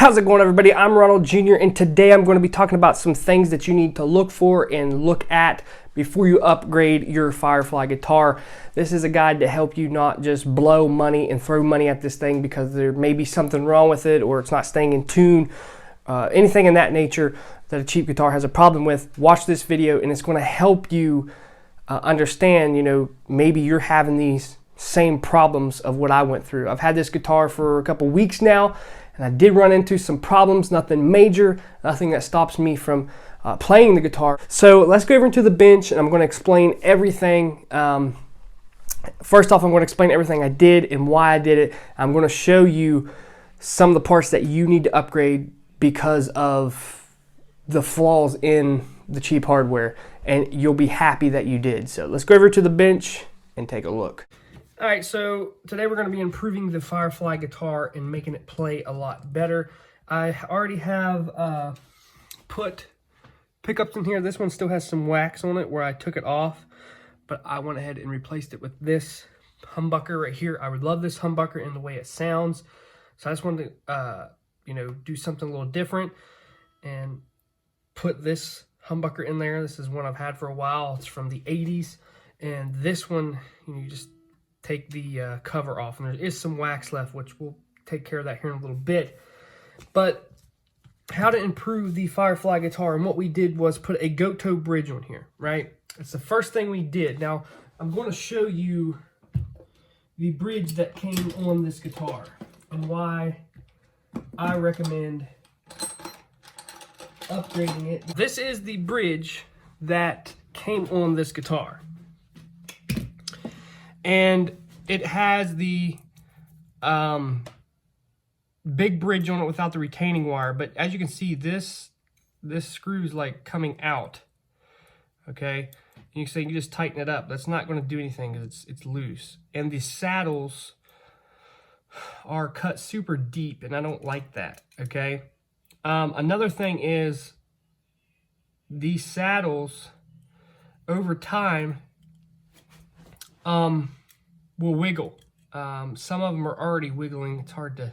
How's it going, everybody? I'm Ronald Jr. and today I'm going to be talking about some things that you need to look for and look at before you upgrade your Firefly guitar. This is a guide to help you not just blow money and throw money at this thing because there may be something wrong with it or it's not staying in tune. Anything in that nature that a cheap guitar has a problem with, watch this video and it's going to help you understand, maybe you're having these same problems of what I went through. I've had this guitar for a couple weeks now, and I did run into some problems, nothing major, nothing that stops me from playing the guitar. So let's go over into the bench and I'm going to explain everything. First off, I'm going to explain everything I did and why I did it. I'm going to show you some of the parts that you need to upgrade because of the flaws in the cheap hardware, and you'll be happy that you did. So let's go over to the bench and take a look. All right, so today we're going to be improving the Firefly guitar and making it play a lot better. I already have put pickups in here. This one still has some wax on it where I took it off, but I went ahead and replaced it with this humbucker right here. I would love this humbucker in the way it sounds, so I just wanted to, do something a little different and put this humbucker in there. This is one I've had for a while. It's from the 80s, and this one, you just take the cover off, and there is some wax left, which we'll take care of that here in a little bit. But how to improve the Firefly guitar, and what we did was put a Goto bridge on here, right? It's the first thing we did. Now I'm going to show you the bridge that came on this guitar and why I recommend upgrading it. This is the bridge that came on this guitar, and it has the big bridge on it without the retaining wire. But as you can see, this screw is like coming out. Okay, you can say you just tighten it up. That's not going to do anything because it's loose. And the saddles are cut super deep, and I don't like that. Okay. Another thing is these saddles over time will wiggle. Some of them are already wiggling. It's hard to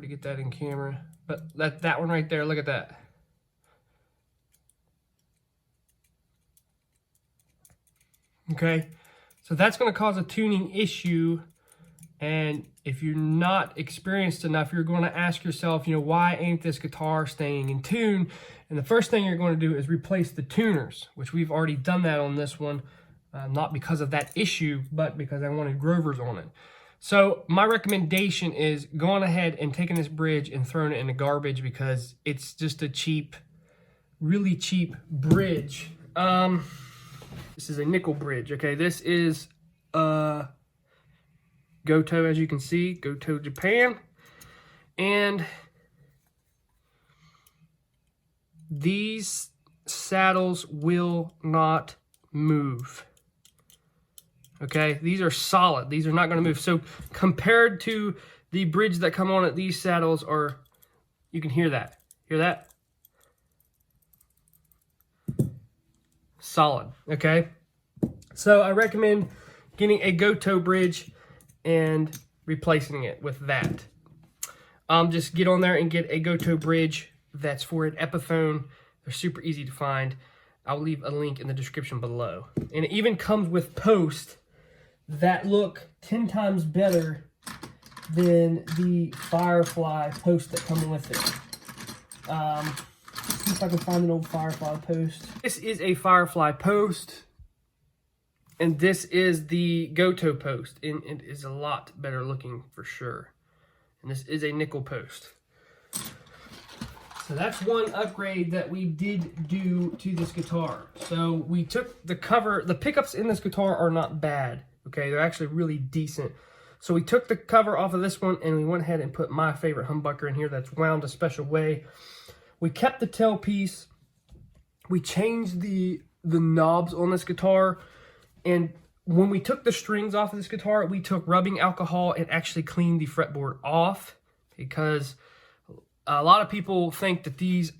get that in camera, but that one right there, look at that. Okay, so that's going to cause a tuning issue, and if you're not experienced enough, you're going to ask yourself, why ain't this guitar staying in tune? And the first thing you're going to do is replace the tuners, which we've already done that on this one. Not because of that issue, but because I wanted Grovers on it. So my recommendation is going ahead and taking this bridge and throwing it in the garbage because it's just a cheap, really cheap bridge. This is a nickel bridge, okay? This is Goto, as you can see, Goto Japan. And these saddles will not move. Okay, these are solid. These are not going to move. So compared to the bridge that come on it, these saddles are, you can hear that. Hear that? Solid, okay? So I recommend getting a Goto bridge and replacing it with that. Just get on there and get a Goto bridge that's for an Epiphone. They're super easy to find. I'll leave a link in the description below. And it even comes with posts that look 10 times better than the Firefly posts that come with it. See if I can find an old Firefly post. This is a Firefly post, and this is the Goto post, and it is a lot better looking for sure. And this is a nickel post. So that's one upgrade that we did do to this guitar. So we took the cover, the pickups in this guitar are not bad, okay? They're actually really decent. So we took the cover off of this one and we went ahead and put my favorite humbucker in here that's wound a special way. We kept the tailpiece. We changed the knobs on this guitar, and when we took the strings off of this guitar, we took rubbing alcohol and actually cleaned the fretboard off, because a lot of people think that these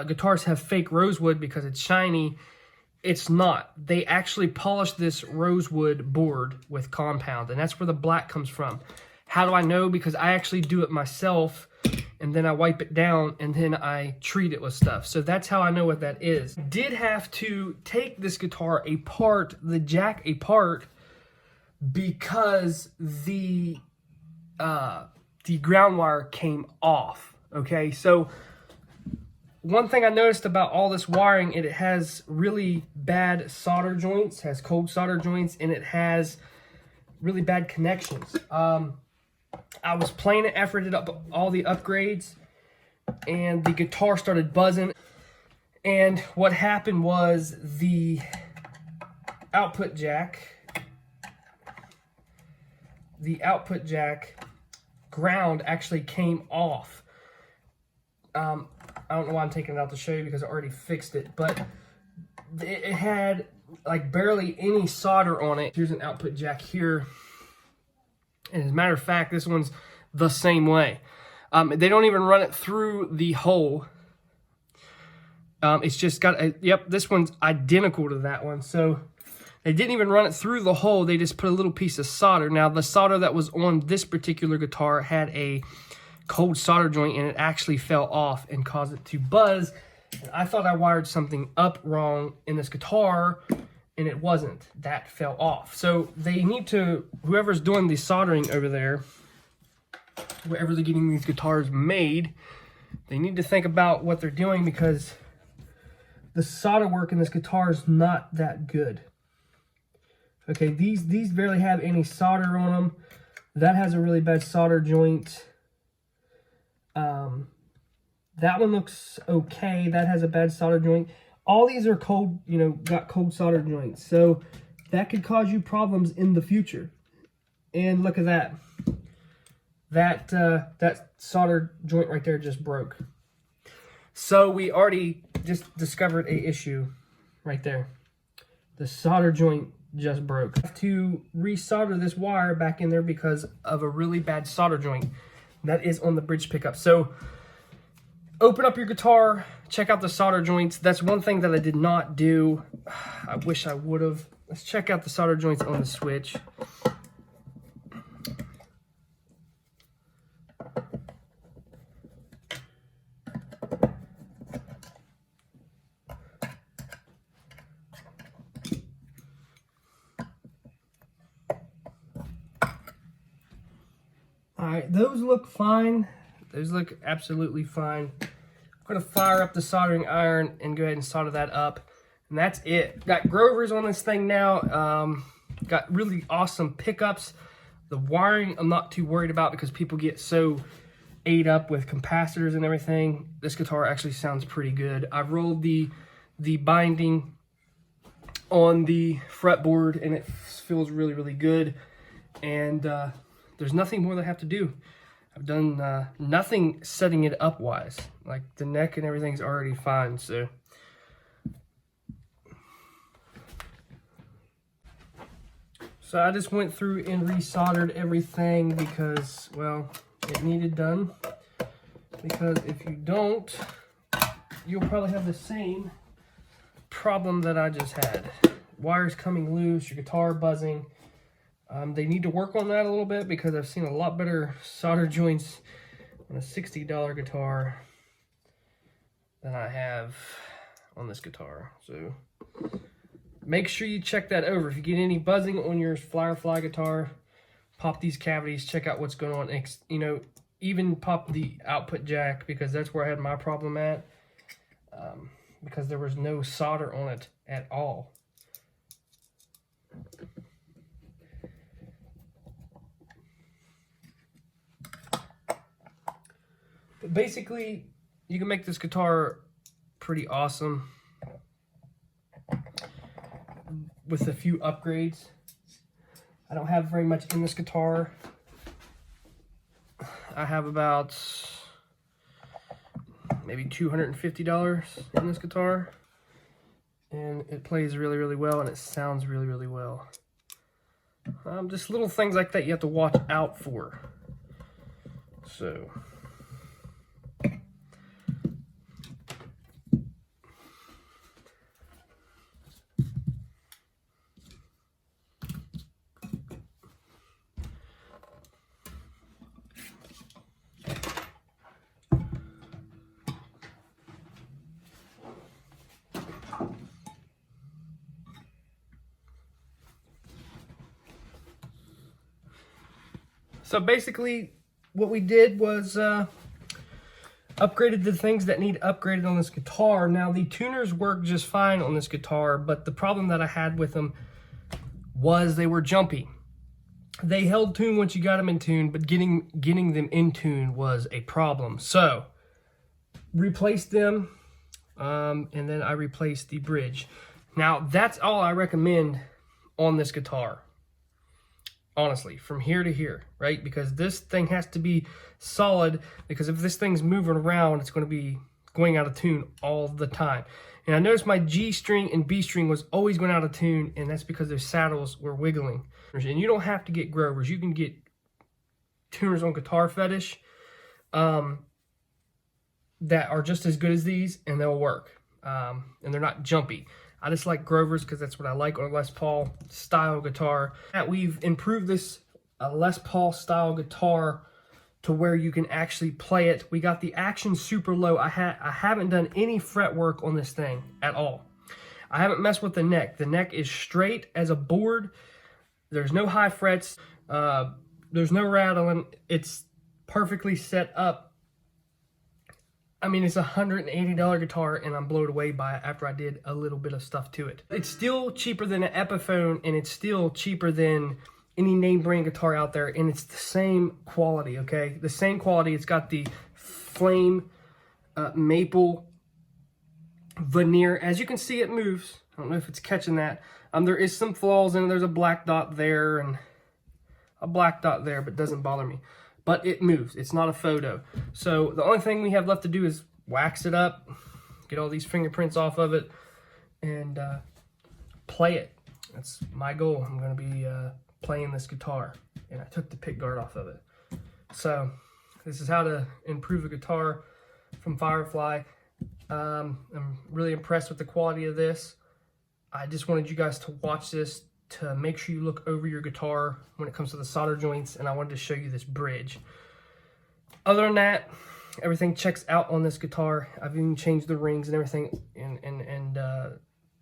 guitars have fake rosewood because it's shiny. It's not. They actually polished this rosewood board with compound, and that's where the black comes from. How do I know? Because I actually do it myself, and then I wipe it down, and then I treat it with stuff. So that's how I know what that is. Did have to take this guitar apart, the jack apart, because the ground wire came off. Okay, so one thing I noticed about all this wiring, it has really bad solder joints, has cold solder joints, and it has really bad connections. I was playing it after I did up all the upgrades, and the guitar started buzzing. And what happened was the output jack ground actually came off. I don't know why I'm taking it out to show you because I already fixed it, but it had like barely any solder on it. Here's an output jack here. And as a matter of fact, this one's the same way. They don't even run it through the hole. It's just got a, yep, this one's identical to that one. So they didn't even run it through the hole. They just put a little piece of solder. Now, the solder that was on this particular guitar had a cold solder joint, and it actually fell off and caused it to buzz. And I thought I wired something up wrong in this guitar, and it wasn't. That fell off. So they need to, whoever's doing the soldering over there, wherever they're getting these guitars made, they need to think about what they're doing, because the solder work in this guitar is not that good. Okay, these barely have any solder on them. That has a really bad solder joint. That one looks okay. That has a bad solder joint. All these are cold, you know, got cold solder joints. So that could cause you problems in the future. And look at that. That solder joint right there just broke. So we already just discovered a issue right there. The solder joint just broke. I have to resolder this wire back in there because of a really bad solder joint that is on the bridge pickup. So open up your guitar, check out the solder joints. That's one thing that I did not do. I wish I would have. Let's check out the solder joints on the switch. Alright, those look fine. Those look absolutely fine. I'm going to fire up the soldering iron and go ahead and solder that up. And that's it. Got Grovers on this thing now. Got really awesome pickups. The wiring I'm not too worried about because people get so ate up with capacitors and everything. This guitar actually sounds pretty good. I've rolled the binding on the fretboard and it feels really, really good. And there's nothing more that I have to do. I've done nothing setting it up wise. Like the neck and everything's already fine. So I just went through and resoldered everything because, well, it needed done. Because if you don't, you'll probably have the same problem that I just had. Wires coming loose, your guitar buzzing. They need to work on that a little bit because I've seen a lot better solder joints on a $60 guitar than I have on this guitar. So make sure you check that over. If you get any buzzing on your firefly guitar, pop these cavities, check out what's going on. You know, even pop the output jack because that's where I had my problem at, because there was no solder on it at all. But basically, you can make this guitar pretty awesome with a few upgrades. I don't have very much in this guitar. I have about maybe $250 in this guitar. And it plays really, really well, and it sounds really, really well. Just little things like that you have to watch out for. So So basically what we did was upgraded the things that need upgraded on this guitar. Now the tuners work just fine on this guitar, but the problem that I had with them was they were jumpy. They held tune once you got them in tune, but getting them in tune was a problem. So replaced them, and then I replaced the bridge. Now that's all I recommend on this guitar, honestly, from here to here, right? Because this thing has to be solid, because if this thing's moving around, it's going to be going out of tune all the time. And I noticed my G string and B string was always going out of tune, and that's because those saddles were wiggling. And you don't have to get Grovers. You can get tuners on Guitar Fetish that are just as good as these, and they'll work. And they're not jumpy. I just like Grovers because that's what I like on a Les Paul style guitar. We've improved this Les Paul style guitar to where you can actually play it. We got the action super low. I haven't done any fretwork on this thing at all. I haven't messed with the neck. The neck is straight as a board. There's no high frets. There's no rattling. It's perfectly set up. I mean, it's a $180 guitar, and I'm blown away by it after I did a little bit of stuff to it. It's still cheaper than an Epiphone, and it's still cheaper than any name brand guitar out there, and it's the same quality, okay? The same quality. It's got the flame maple veneer. As you can see, it moves. I don't know if it's catching that. There is some flaws in it. There's a black dot there and a black dot there, but it doesn't bother me. But it moves. It's not a photo. So the only thing we have left to do is wax it up, get all these fingerprints off of it, and play it. That's my goal. I'm going to be playing this guitar, and I took the pick guard off of it. So this is how to improve a guitar from Firefly. I'm really impressed with the quality of this. I just wanted you guys to watch this to make sure you look over your guitar when it comes to the solder joints, and I wanted to show you this bridge. Other than that, everything checks out on this guitar. I've even changed the rings and everything, and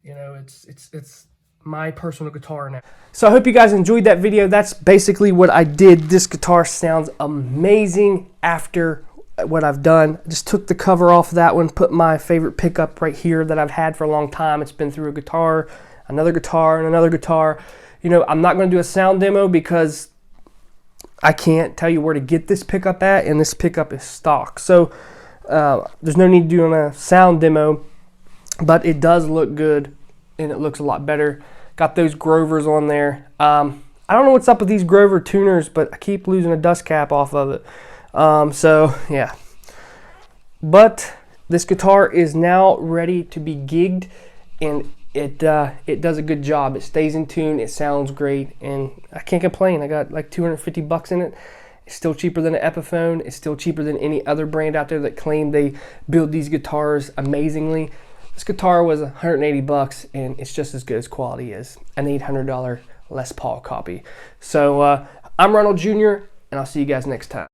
you know, it's my personal guitar now. So I hope you guys enjoyed that video. That's basically what I did. This guitar sounds amazing after what I've done. I just took the cover off of that one, put my favorite pickup right here that I've had for a long time. It's been through a guitar, another guitar, and another guitar. You know, I'm not going to do a sound demo because I can't tell you where to get this pickup at, and this pickup is stock. So there's no need to do a sound demo, but it does look good, and it looks a lot better. Got those Grovers on there. I don't know what's up with these Grover tuners, but I keep losing a dust cap off of it. So yeah, but this guitar is now ready to be gigged, and it does a good job. It stays in tune, it sounds great, and I can't complain. I got like 250 bucks in it. It's still cheaper than an Epiphone. It's still cheaper than any other brand out there that claim they build these guitars amazingly. This guitar was 180 bucks, and it's just as good as quality is. An $800 Les Paul copy. So I'm Ronald Jr., and I'll see you guys next time.